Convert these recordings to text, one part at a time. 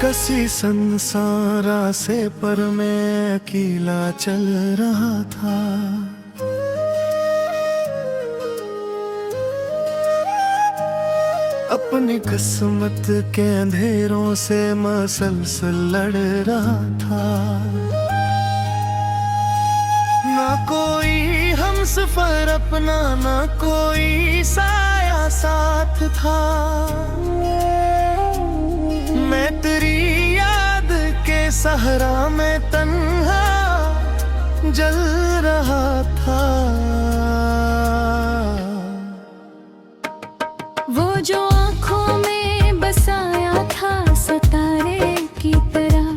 कसी संसारा से पर मैं अकेला चल रहा था। अपनी किस्मत के अंधेरों से मसलसल लड़ रहा था। ना कोई हमसफर अपना, ना कोई साया साथ था। मैं तेरी याद के सहारा में तन्हा जल रहा था। वो जो आँखों में बसाया था सितारे की तरह,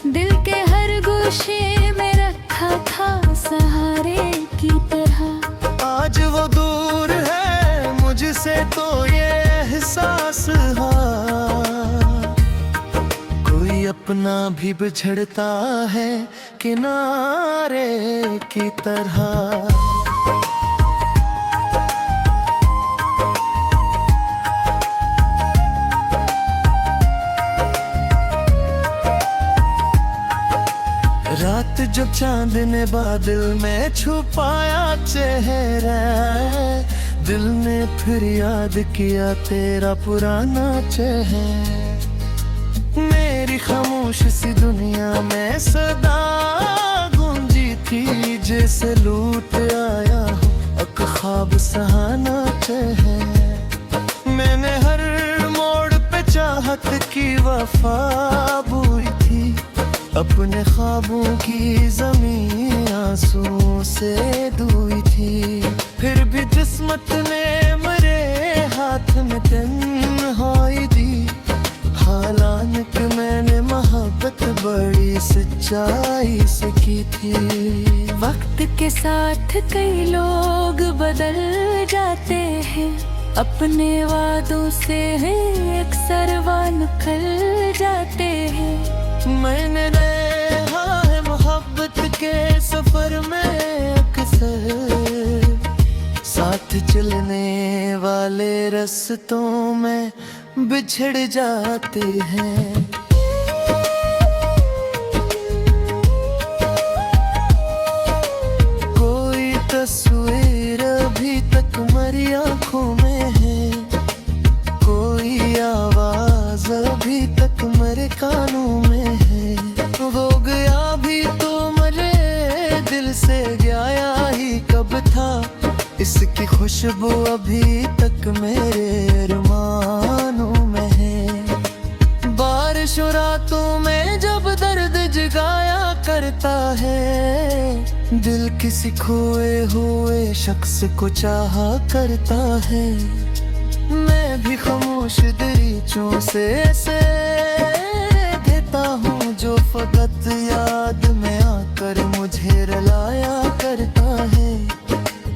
दिल के हर गोशे में रखा था सहारे की तरह। आज वो दूर है मुझसे तो ये एहसास है, कोई अपना भी बिछड़ता है किनारे की तरह। रात जब चांद ने बादल में छुपाया चेहरा, दिल ने फिर याद किया तेरा पुराना चेहरा। मेरी खामोश सी दुनिया में सदा गूंजी थी, जैसे लूट आया हो एक ख्वाब सहाना चेहरा। मैंने हर मोड़ पे चाहत की वफा बोई थी, अपने ख्वाबों की ज़मीन आंसुओं से धोई थी। फिर भी किस्मत ने मेरे हाथ में तन्हाई दी। हालांकि मैंने मोहब्बत बड़ी सच्चाई से की थी। वक्त के साथ कई लोग बदल जाते हैं, अपने वादों से अक्सर वार निकल जाते हैं। मैंने देखा है मोहब्बत के सफर में अक्सर, साथ चलने वाले रास्तों में बिछड़ जाते हैं। कोई तस्वीर अभी तक मेरी आँखों में है, कोई आवाज अभी तक मेरे कानों में है। वो गया भी तो मेरे दिल से गया ही कब था, इसकी खुशबू अभी तक मेरे अरमानों में है। बारिश और रातों में जब दर्द जगाया करता है, दिल किसी खोए हुए शख्स को चाहा करता है। मैं भी खामोश दरीचों से ऐसे देता हूँ, जो फकत याद में आकर मुझे रुलाया करता है।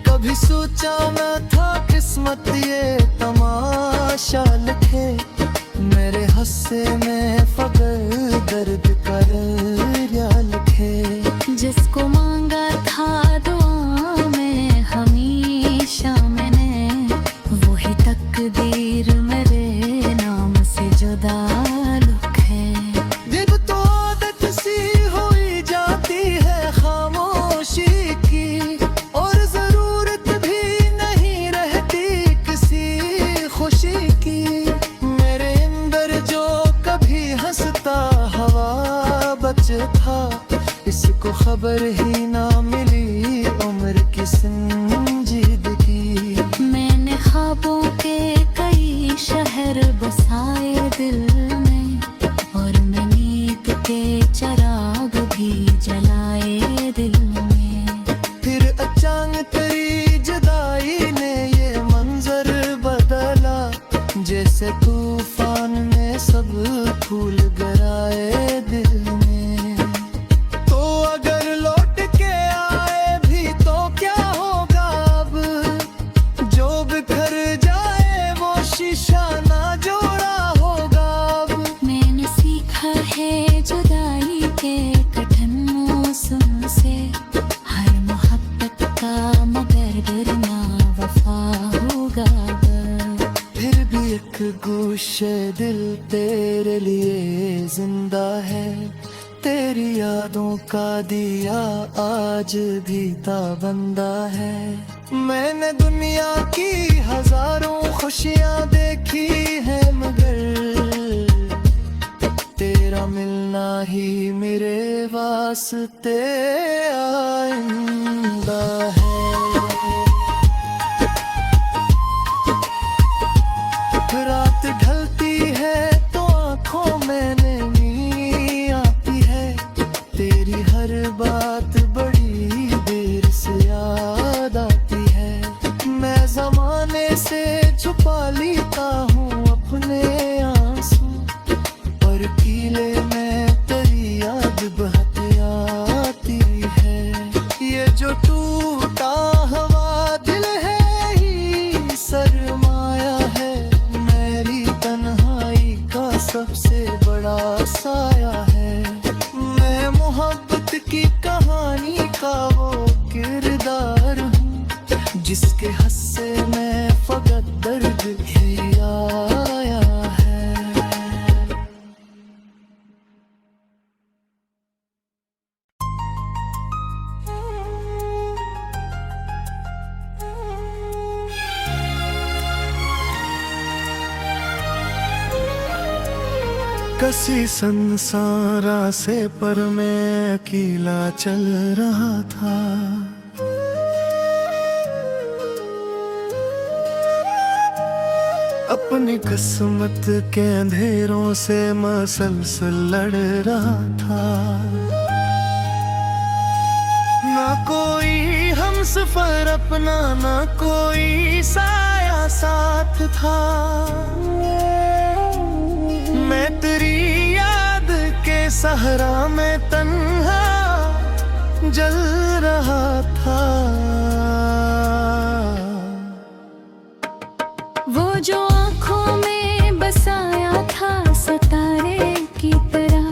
कभी सोचा न था किस्मत ये तमाशा लिखे, मेरे हस्से में फकर दर्द का दरिया लिखे। जिसको मांगा था दुआ में हमेशा मैंने, वही तकदीर मेरे नाम से जुदा लिखे। दिल तो आदत सी हुई जाती है खामोशी की, और जरूरत भी नहीं रहती किसी खुशी की। मेरे अंदर जो कभी हंसता हवा बच था, इसको खबर ही ना मिली उम्र की संजीदगी। मैंने ख्वाबों के कई शहर बसाए दिल में, और मैं नींद के चिराग भी जलाए दिल में। फिर अचानक तेरी जुदाई ने ये मंजर बदला, जैसे तूफान में सब फूल गिराए दिल में। तो अगर लौट के आए भी तो क्या होगा अब, जो बिखर जाए वो शीशा ना जोड़ा होगा अब। मैंने सीखा है जुदाई के कठिन मौसम से, हर मोहब्बत का मगर डरना वफा होगा। फिर भी एक गोशे दिल तेरे लिए जिंदा यादों का दिया आज भी ताबंदा है। मैंने दुनिया की हजारों खुशियाँ देखी है, मगर तेरा मिलना ही मेरे वास्ते आइंदा है। रात ढलती है तो आंखों में नींद आती है, तेरी हर बात बड़ी देर से याद आती है। मैं जमाने से छुपा लेता हूँ अपने आंसू, पर कीले में तेरी याद बहती आती है। ये जो टूटा हुआ दिल है ही सरमाया है, मेरी तन्हाई का सबसे बड़ा साया है। मैं मोहब्बत की कहानी का वो किरदार हूँ, जिसके हस्से में फकत दर्द ही आया है। कसी संसारा से पर मैं अकेला चल रहा था। अपनी किस्मत के अंधेरों से मसलसल लड़ रहा था। ना कोई हम सफर अपना, ना कोई साया साथ था। मैं तेरी याद के सहारा में तन्हा जल रहा था। वो जो आँखों में बसाया था सितारे की तरह,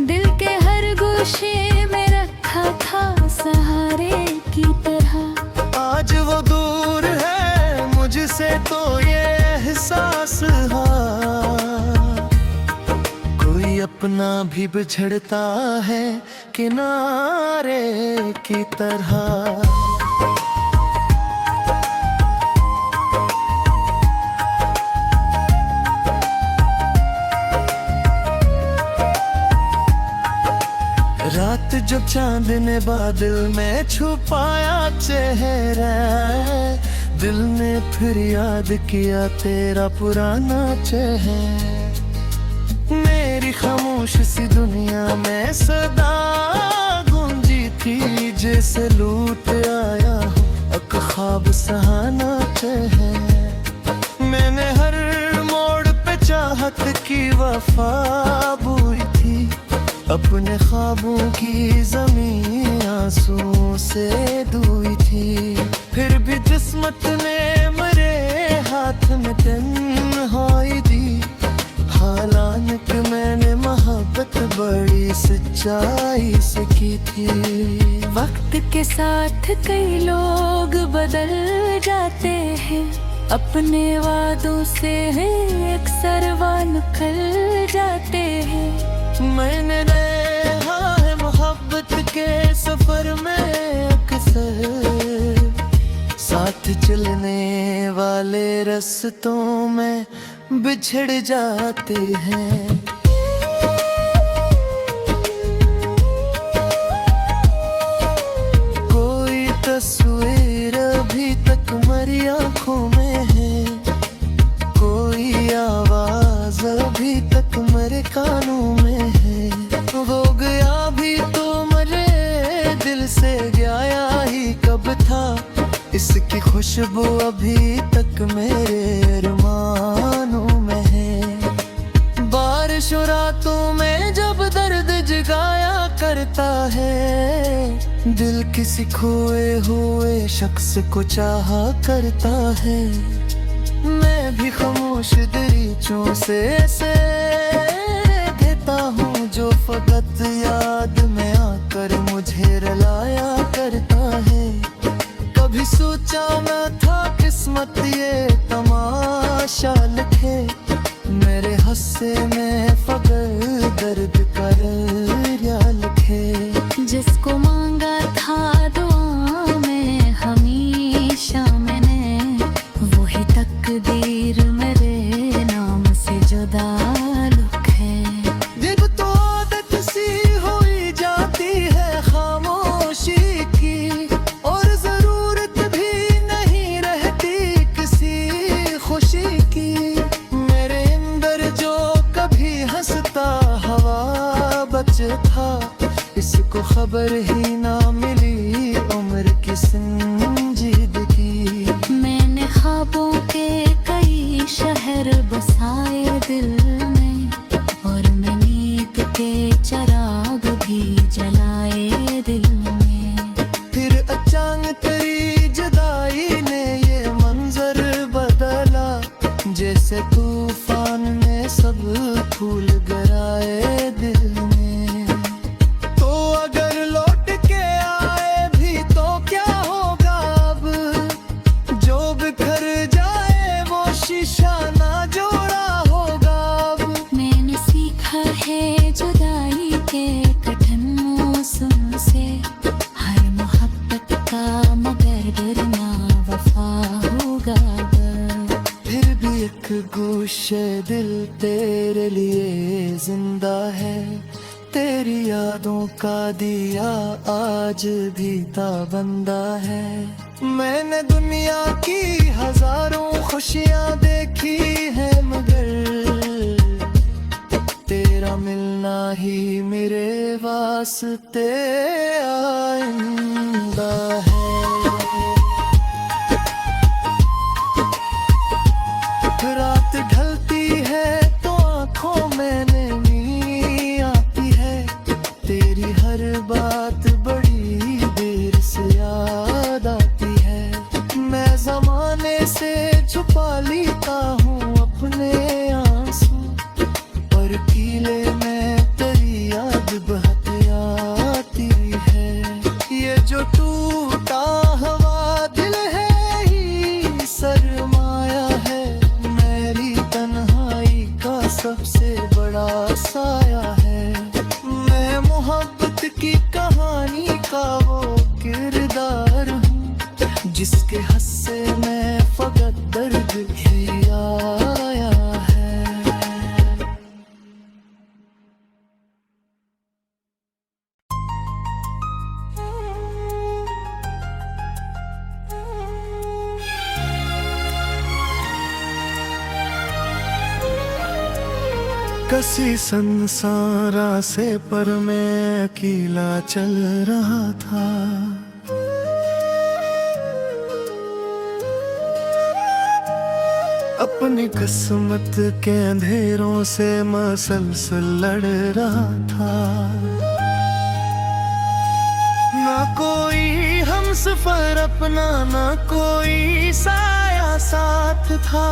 दिल के हर गोशे में रखा था सहारे की तरह। आज वो दूर है मुझसे तो ये एहसास है, कोई अपना भी बिछड़ता है किनारे की तरह। रात जब चांद ने बादल में छुपाया चेहरा, दिल ने फिर याद किया तेरा पुराना चेहरा। मेरी खामोश सी दुनिया में सदा गूंजी थी, जैसे लूट आया हूँ एक ख्वाब सहाना चेहरा। मैंने हर मोड़ पे चाहत की वफा बोई थी, अपने ख्वाबों की ज़मीं आंसुओं से धोई थी। फिर भी किस्मत ने मेरे हाथ में तन्हाई दी, हालांकि मैंने मोहब्बत बड़ी सच्चाई से की थी। वक्त के साथ कई लोग बदल जाते हैं, अपने वादों से अक्सर वो निकल जाते हैं। मैंने देखा है मोहब्बत के सफर में अक्सर, साथ चलने वाले रास्तों में बिछड़ जाते हैं। कोई तस्वीर अभी तक मेरी आँखों में है, कोई आवाज अभी तक मेरे कानों में है। वो गया भी तो मेरे दिल से गया ही कब था, इसकी खुशबू अभी तक मेरे अरमानों में है। बारिश और रातों में जब दर्द जगाया करता है, दिल किसी खोए हुए शख्स को चाहा करता है। मैं भी खामोश दरीचों से ऐसे देता हूँ, जो फकत याद में आकर मुझे रुलाया करता है। कभी सोचा न था किस्मत ये तमाशा लिखे, मेरे हस्से में फकर दर्द का दरिया लिखे। जिसको मांगा था दुआ में हमेशा मैंने, वही तकदीर मेरे नाम से जुदा लुक है। जब तो आदत सी हुई जाती है खामोशी की, और जरूरत भी नहीं रहती किसी खुशी की। मेरे अंदर जो कभी हंसता हवा बच था, इसको खबर ही ना मिली उम्र की संजीदगी। मैंने ख्वाबों के कई शहर बसाए दिल में, और मैं नींद के चिराग भी जलाए दिल में। फिर अचानक तेरी जुदाई ने ये मंजर बदला, जैसे तूफान ने सब फूल गिराए दिल में। तो अगर लौट के आए भी तो क्या होगा अब, जो बिखर जाए वो शीशा ना जोड़ा होगा अब। मैंने सीखा है जुदाई के कठिन मौसम से, हर मोहब्बत का मगर डरना वफा होगा अब। फिर भी एक गोशे दिल तेरे लिए जिंदा है, तेरी यादों का दिया आज भी ताबंदा है। मैंने दुनिया की हजारों खुशियां देखी है, मगर तेरा मिलना ही मेरे वास्ते आइंदा है। रात ढलती है तो आंखों में नींद आती है, तेरी हर बात बड़ी देर से याद आती है। मैं जमाने से छुपा लेता हूँ अपने आंसू, और कीले में तेरी याद बहती आती है। ये जो टूटा हुआ दिल है ही सरमाया है, मेरी तन्हाई का सबसे बड़ा साया है। मैं मोहब्बत की कहानी का वो किरदार हूँ, जिसके हस्से में फकत दर्द ही आया है। कसी संसारा से पर मैं अकेला चल रहा था। अपनी किस्मत के अंधेरों से मसलसल लड़ रहा था। ना कोई हमसफर अपना, ना कोई साया साथ था।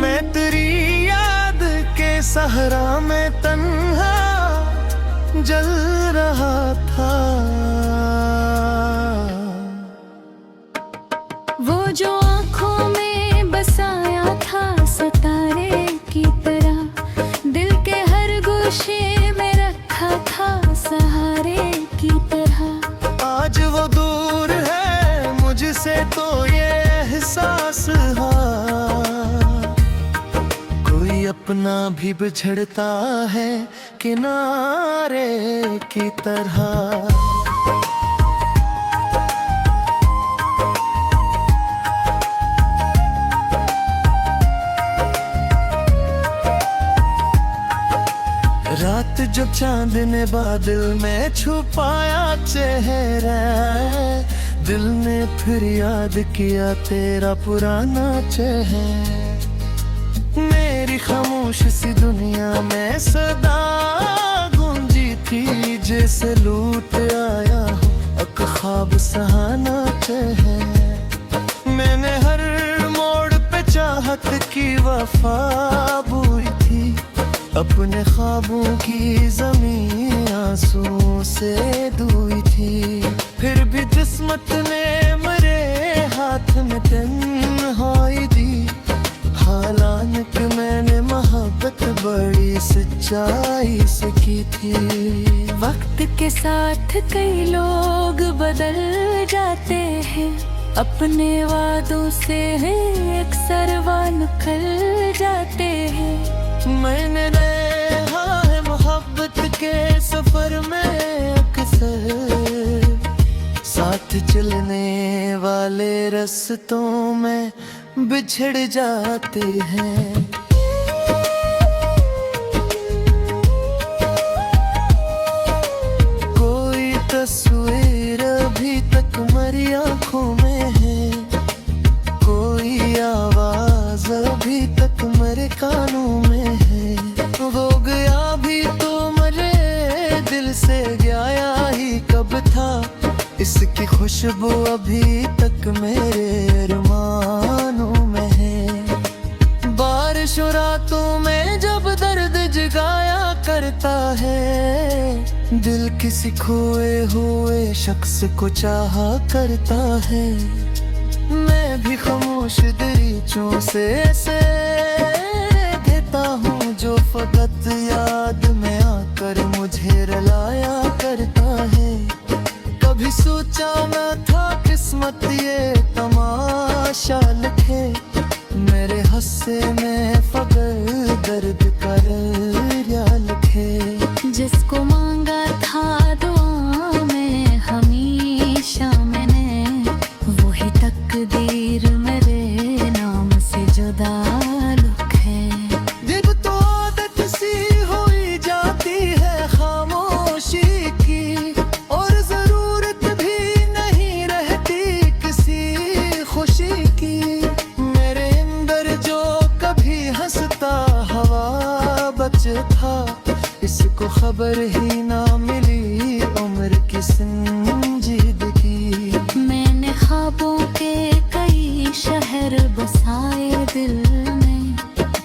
मैं तेरी याद के सहरा में तन्हा जल रहा था। वो जो आँखों में बसाया था सितारे की तरह, दिल के हर गोशे में रखा था सहारे की तरह। आज वो दूर है मुझसे तो ये एहसास है, कोई अपना भी बिछड़ता है किनारे की तरह। रात जब चांद ने बादल में छुपाया चेहरा, दिल ने फिर याद किया तेरा पुराना चेहरा। मेरी खामोश सी दुनिया में सदा गूंजी थी, जैसे लूट आया हूँ एक ख्वाब सहाना चेहरा। मैंने हर मोड़ पे चाहत की वफा बोई थी, अपने ख्वाबों की ज़मीं आंसुओं से धोई थी। फिर भी किस्मत ने मेरे हाथ में तन्हाई दी, हालांकि मैंने मोहब्बत बड़ी सच्ची सच्चाई से की थी। वक्त के साथ कई लोग बदल जाते हैं, अपने वादों से अक्सर निकल जाते हैं। मैंने देखा है मोहब्बत के सफर में अक्सर साथ चलने वाले रास्तों में बिछड़ जाते हैं। कोई तस्वीर अभी तक मेरी आंखों में है, कोई आवाज अभी तक मेरे कानों में है। वो गया भी तो मेरे दिल से गया ही कब था, इसकी खुशबू अभी तक मेरे अरमानों में है। बारिश और रातों में जब दर्द जगाया करता है, दिल किसी खोए हुए शख्स को चाहा करता है। मैं भी खामोश दरीचों से देता हूँ जो फकत याद में आकर मुझे रुलाया करता है। कभी सोचा न था किस्मत ये तमाशा लिखे, मेरे हस्से में फकर दर्द का दरिया लिखे। जिसको मांगा था दुआ में हमेशा मैंने, वही तकदीर मेरे नाम से जुदा लिखे। जब तो आदत सी हुई जाती है खामोशी की, और जरूरत भी नहीं रहती किसी खुशी की। मेरे अंदर जो कभी हंसता हवा बच था, इसको खबर ही ना मिली उम्र की संजीदगी। मैंने ख्वाबों के कई शहर बसाए दिल में,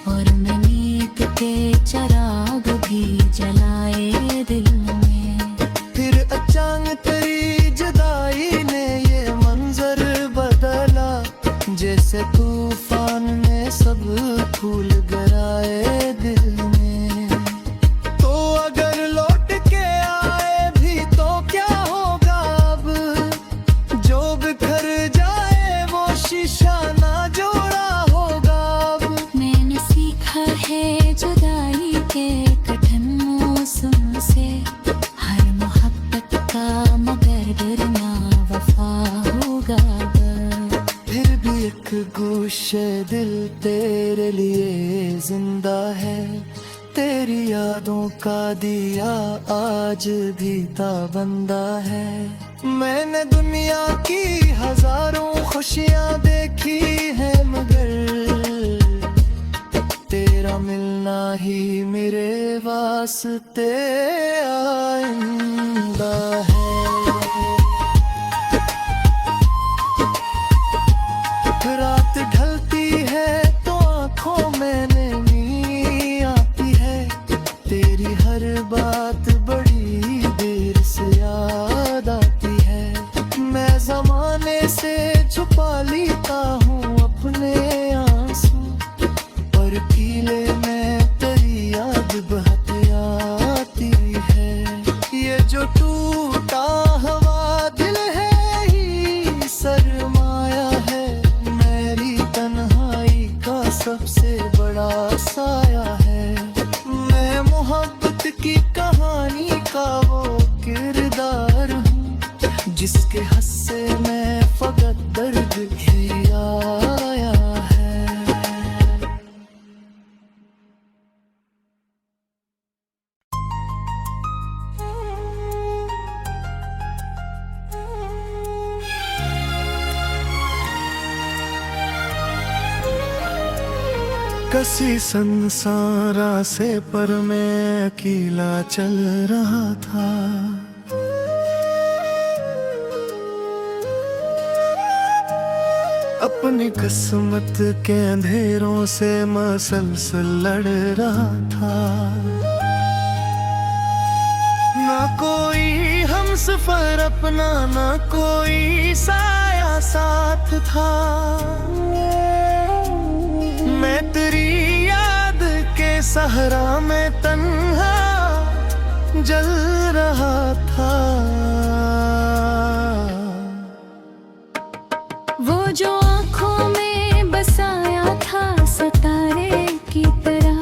और मैं नींद के चिराग भी जलाए दिल में। फिर अचानक तेरी जुदाई ने ये मंजर बदला, जैसे तूफान ने सब फूल गिराए दिल में। तो अगर लौट के आए भी तो क्या होगा अब, जो बिखर जाए वो शीशा ना जोड़ा होगा अब। मैंने सीखा है जुदाई के कठिन मौसम से, हर मोहब्बत का मगर डरना वफा होगा। फिर भी एक गोशे दिल तेरे लिए जिंदा है, तेरी यादों का दिया आज भी ताबंदा है। मैंने दुनिया की हजारों खुशियाँ देखी है, मगर तेरा मिलना ही मेरे वास्ते आइंदा है। रात ढलती है तो आंखों में नमी आती है, तेरी हर बात बड़ी देर से याद आती है। मैं जमाने से छुपा लेता हूँ अपने आंसू, पर कीले में तेरी याद बहती आती है। ये जो टूटा हुआ दिल है ही सरमाया है, मेरी तन्हाई का सबसे बड़ा साया है। मैं मोहब्बत की कहानी का वो किरदार हूँ, जिसके हस्से में फकत दर्द ही आया है। कसी संसारा से पर मैं अकेला चल रहा था। अपनी किस्मत के अंधेरों से मसलसल लड़ रहा था। ना कोई हम सफर अपना, ना कोई साया साथ था। मैं तेरी याद के सहरा में तन्हा जल रहा था। वो जो आँखों में बसाया था सितारे की तरह,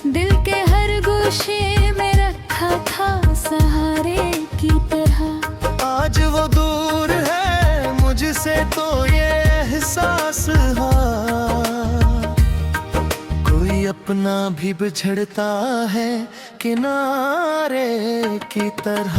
दिल के हर गोशे में रखा था सहारे की तरह। आज वो दूर है मुझसे तो ये एहसास है, कोई अपना भी बिछड़ता है किनारे की तरह।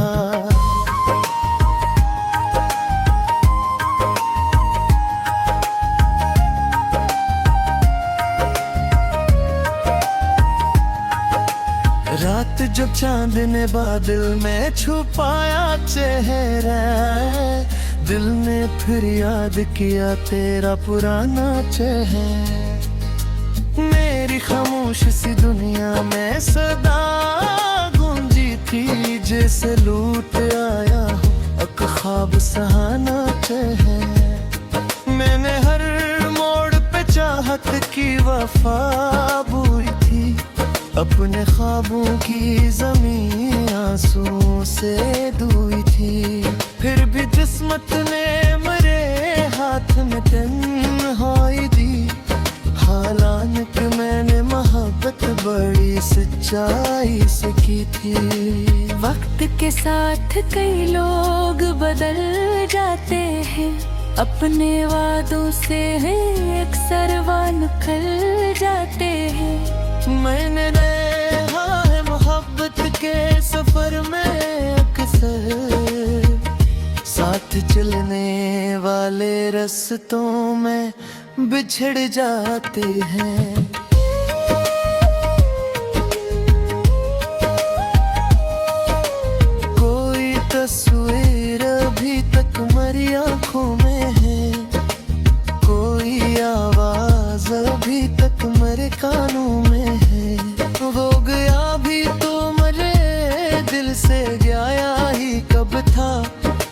रात जो चांद ने बादल में छुपाया चेहरा, दिल ने फिर याद किया तेरा पुराना चेहरा। मेरी खामोश सी दुनिया में सदा गूंजी थी, जैसे लूट आया हो एक ख्वाब सहाना चेहरा। मैंने हर मोड़ पे चाहत की वफा बोई थी, अपने ख्वाबों की ज़मीं आंसुओं से धोई थी। फिर भी किस्मत ने मेरे हाथ में तन्हाई दी, हालांकि मैंने मोहब्बत बड़ी सच्चाई से की थी। वक्त के साथ कई लोग बदल जाते हैं, अपने वादों से अक्सर वो निकल जाते हैं। मैंने देखा है मोहब्बत के सफर में अक्सर, साथ चलने वाले रास्तों में बिछड़ जाते हैं। कोई तस्वीर अभी तक मेरी आंखों में है, कोई आवाज अभी तक मेरे कानों में है। हो गया भी तो मेरे दिल से गया ही कब था,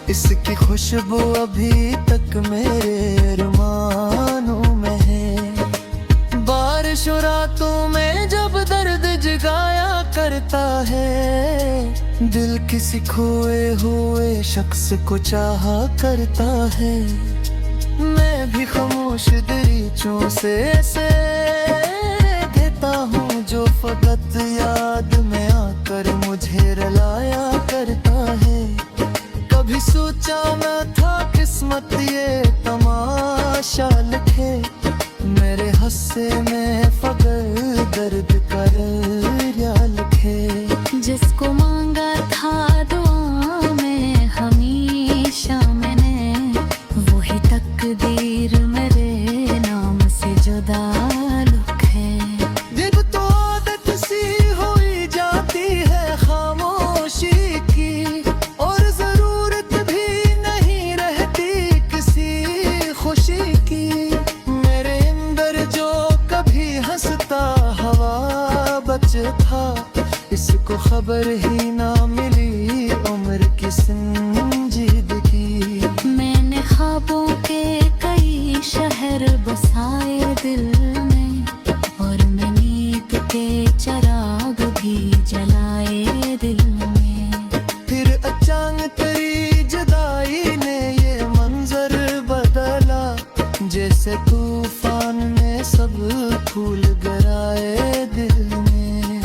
इसकी खुशबू अभी तक मेरे अरमानों में है। बारिश और रातों में जब दर्द जगाया करता है, दिल किसी खोए हुए शख्स को चाहा करता है। मैं भी खामोश दरीचों से ऐसे देता हूँ जो फकत याद में आकर मुझे रुलाया करता है। कभी सोचा न था किस्मत ये तमाशा लिखे, मेरे हस्से में फकर दर्द कर या लिखे। जिसको मांगा था दुआ में हमेशा मैंने, वही तकदीर मेरे नाम से जुदा लिखे। जब तो आदत सी हुई जाती है खामोशी की, और जरूरत भी नहीं रहती किसी खुशी की। मेरे अंदर जो कभी हंसता हवा बच था, इसको खबर ही ना मिली उम्र की संजीदगी। मैंने ख्वाबों के कई शहर बसाए दिल में, और मैं नींद के चिराग भी जलाए दिल में। फिर अचानक तेरी जुदाई ने ये मंजर बदला, जैसे तूफान ने सब फूल गिराए दिल में।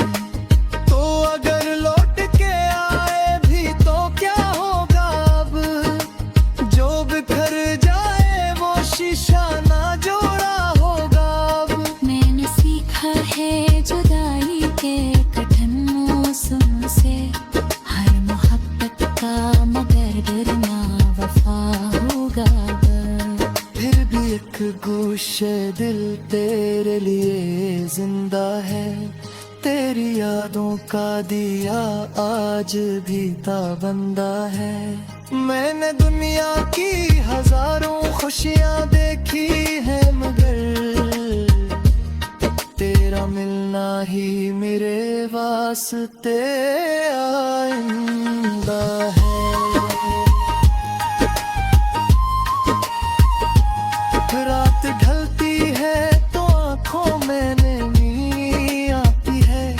तो अगर लौट के आए भी तो क्या होगा अब, जो बिखर जाए वो शीशा ना जोड़ा होगा अब। मैंने सीखा है जुदाई के कठिन मौसम से, हर मोहब्बत का मगर डरना वफा होगा। फिर भी एक गोशे दिल तेरे लिए जिंदा है, तेरी यादों का दिया आज भी ताबंदा है। मैंने दुनिया की हजारों खुशियाँ देखी है, मगर तेरा मिलना ही मेरे वास्ते आइंदा है। रात ढलती है तो आंखों में नींद आती है,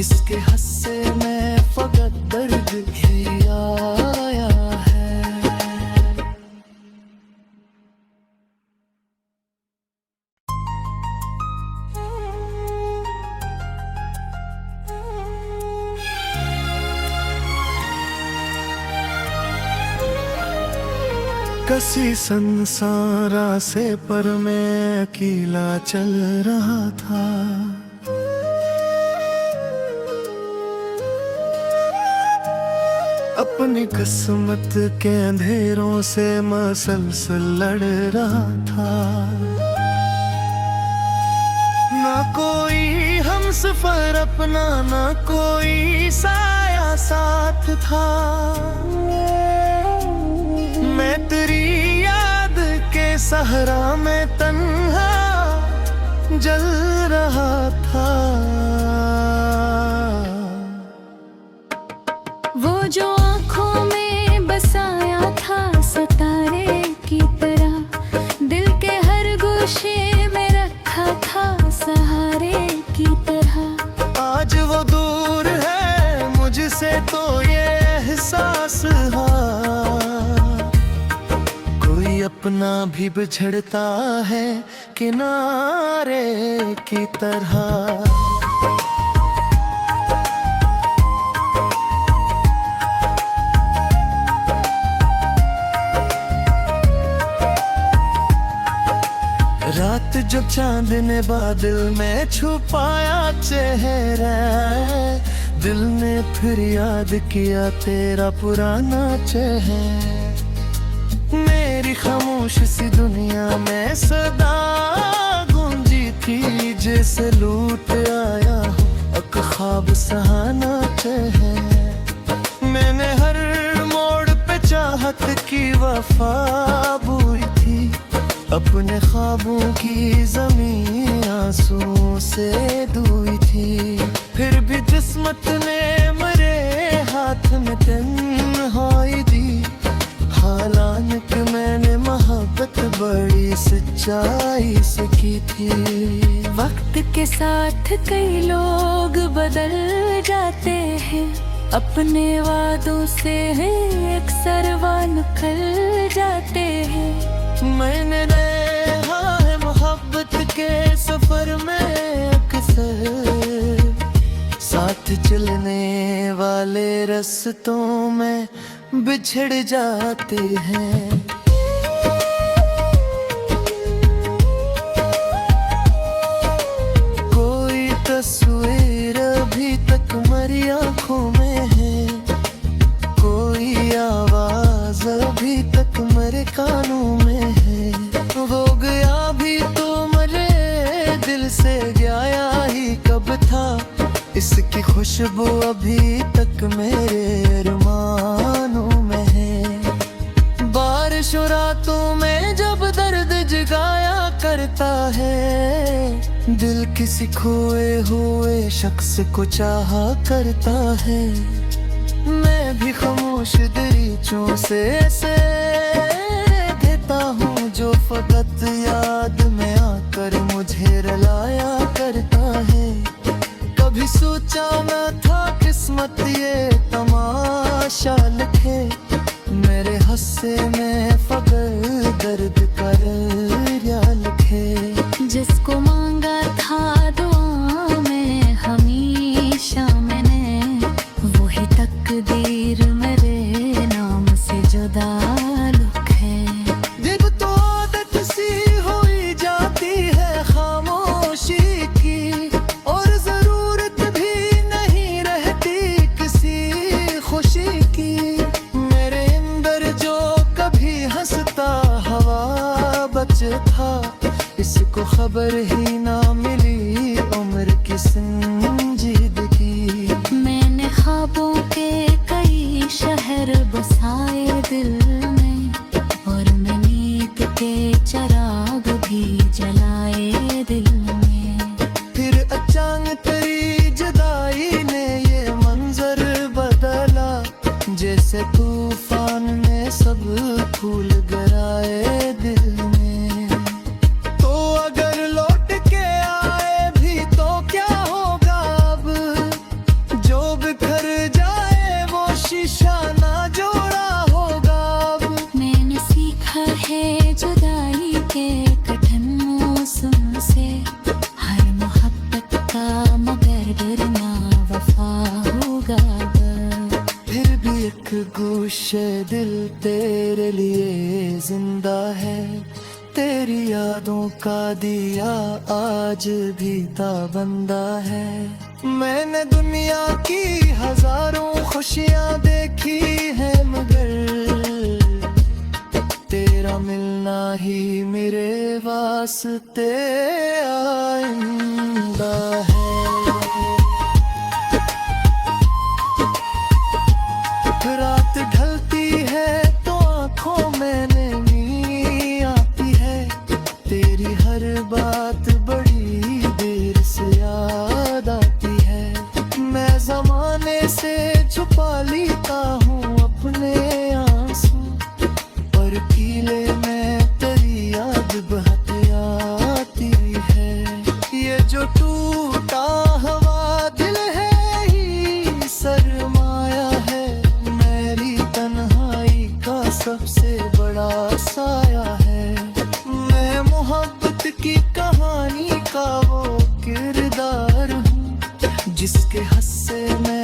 जिसके हस्से में फकत दर्द ही आया है। कसी संसारा से पर मैं अकेला चल रहा था। अपनी किस्मत के अंधेरों से मसलसल लड़ रहा था। ना कोई हम सफर अपना, ना कोई साया साथ था। मैं तेरी याद के सहारा में तन्हा जल रहा था। वो जो आँखों में बसाया था सितारे की तरह, दिल के हर गोशे में रखा था सहारे की तरह। आज वो दूर है मुझसे तो ये एहसास है, कोई अपना भी बिछड़ता है किनारे की तरह। रात जो चांद ने बादल में छुपाया चेहरा, दिल ने फिर याद किया तेरा पुराना चेहरा। मेरी खामोश सी दुनिया में सदा गूंजी थी, जैसे लूट आया हूँ एक ख्वाब सहाना चेहरा। मैंने हर मोड़ पे चाहत की वफा बोई थी, अपने ख्वाबों की ज़मीं आंसुओं से धोई थी। फिर भी किस्मत ने मेरे हाथ में तन्हाई दी। हालांकि मैंने मोहब्बत बड़ी सच्चाई से की थी। वक्त के साथ कई लोग बदल जाते हैं, अपने वादों से अक्सर वो निकल जाते हैं। मैंने देखा है मोहब्बत के सफर में अक्सर, साथ चलने वाले रास्तों में बिछड़ जाते हैं। कोई तस्वीर अभी तक मेरी आँखों में है, कोई आवाज अभी तक मेरे कानों में है। वो गया भी तो मेरे दिल से गया ही कब था, इसकी खुशबू अभी तक मेरे अरमानों में है। बारिश और रातों में जब दर्द जगाया करता है, दिल किसी खोए हुए शख्स को चाहा करता है। मैं भी खामोश दरीचों से ऐसे देता हूँ जो फकत याद में आकर मुझे रुलाया करता है। कभी सोचा न था किस्मत ये तमाशा लिखे, मेरे हस्से में फकर दर्द कर या लिखे। जिसको मांगा था दुआ में हमेशा मैंने, वही तकदीर मेरे नाम से जुदा लिखे। जब तो आदत सी हुई जाती है खामोशी की, और जरूरत भी नहीं रहती किसी खुशी की। मेरे अंदर जो कभी हंसता हवा बच था, इसको खबर ही ना मिली उम्र की संजीदगी। मैंने ख्वाबों के कई शहर बसाए दिल में, और मैं नींद के चिराग भी जलाए दिल में। फिर अचानक तेरी जुदाई ने ये मंजर बदला, जैसे तूफान ने सब फूल गिराए दिल में। तो अगर लौट के आए भी तो क्या होगा अब, गुस्से दिल तेरे लिए जिंदा है, तेरी यादों का दिया आज भी ताबंदा है। मैंने दुनिया की हजारों खुशियाँ देखी है, मगर तेरा मिलना ही मेरे वास्ते आइंदा है। रात ढलती है तो आंखों में नींद आती है, तेरी हर बात बड़ी देर से याद आती है। मैं जमाने से छुपा लेता हूँ अपने आंसू, पर कीले में तेरी याद बहती आती है। ये जो टूटा हुआ दिल है ही सरमाया है, मेरी तन्हाई का सबसे बड़ा साया है। मैं मोहब्बत की कहानी का वो किरदार हूँ, जिसके हस्से में